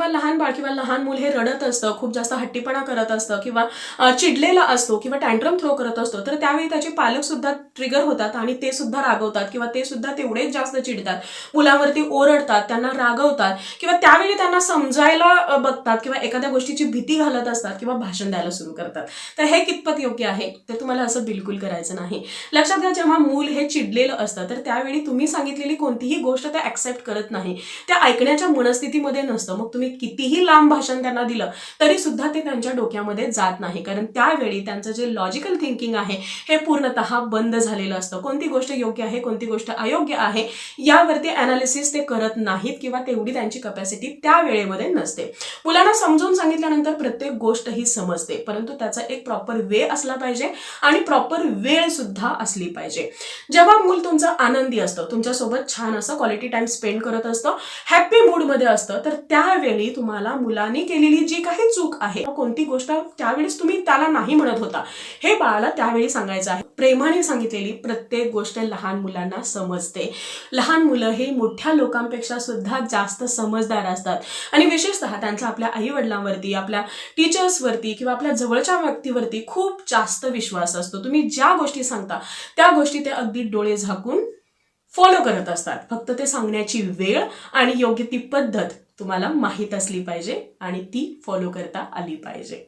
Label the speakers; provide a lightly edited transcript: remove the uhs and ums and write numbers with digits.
Speaker 1: जेव्हा लहान बाळ किंवा लहान मूल हे रडत असतं, खूप जास्त हट्टीपणा करत असतं किंवा चिडलेला असतो किंवा टँट्रम थ्रो करत असतो, तर त्यावेळी त्याचे पालक सुद्धा ट्रिगर होतात आणि ते सुद्धा रागवतात किंवा ते सुद्धा तेवढेच जास्त चिडतात, मुलावरती ओरडतात, त्यांना रागवतात किंवा त्यावेळी त्यांना समजायला बघतात किंवा एखाद्या गोष्टीची भीती घालत असतात किंवा भाषण द्यायला सुरू करतात. तर हे कितपत योग्य आहे? तर तुम्हाला असं बिलकुल करायचं नाही. लक्षात घ्या, जेव्हा मूल हे चिडलेलं असतं तर त्यावेळी तुम्ही सांगितलेली कोणतीही गोष्ट ते ऍक्सेप्ट करत नाही, त्या ऐकण्याच्या मनस्थितीमध्ये नसतं. मग तुम्ही कितीही लांब भाषण त्यांना दिलं तरी सुद्धा ते त्यांच्या डोक्यामध्ये जात नाही, कारण त्यावेळी त्यांचं जे लॉजिकल थिंकिंग आहे हे पूर्णतः बंद झालेलं असतं. कोणती गोष्ट योग्य आहे, कोणती गोष्ट अयोग्य आहे यावरती अनालिसिस ते करत नाहीत किंवा तेवढी त्यांची कपॅसिटी त्या वेळेमध्ये नसते. मुलांना समजून सांगितल्यानंतर प्रत्येक गोष्ट ही समजते, परंतु त्याचा एक प्रॉपर वे असला पाहिजे आणि प्रॉपर वेळ सुद्धा असली पाहिजे. जेव्हा मूल तुमचं आनंदी असतं, तुमच्यासोबत छान असं क्वालिटी टाइम स्पेंड करत असतं, हॅपी मूडमध्ये असतं, तर त्यावेळी तुम्हाला मुलांनी केलेली जी काही चूक आहे, कोणती गोष्ट त्यावेळेस तुम्ही त्याला नाही म्हणत होता, हे बाळाला त्यावेळी सांगायचं आहे. प्रेमाने सांगितलेली प्रत्येक गोष्ट लहान मुलांना समजते. लहान मुलं हे मोठ्या लोकांपेक्षा सुद्धा जास्त समजदार असतात आणि विशेषतः त्यांचा आपल्या आई वडिलांवरती, आपल्या टीचर्सवरती किंवा आपल्या जवळच्या व्यक्तीवरती खूप जास्त विश्वास असतो. तुम्ही ज्या गोष्टी सांगता त्या गोष्टी ते अगदी डोळे झाकून फॉलो करत असतात. फक्त ते सांगण्याची वेळ आणि योग्य ती पद्धत तुम्हाला माहीत असली पाहिजे आणि ती फॉलो करता आली पाहिजे.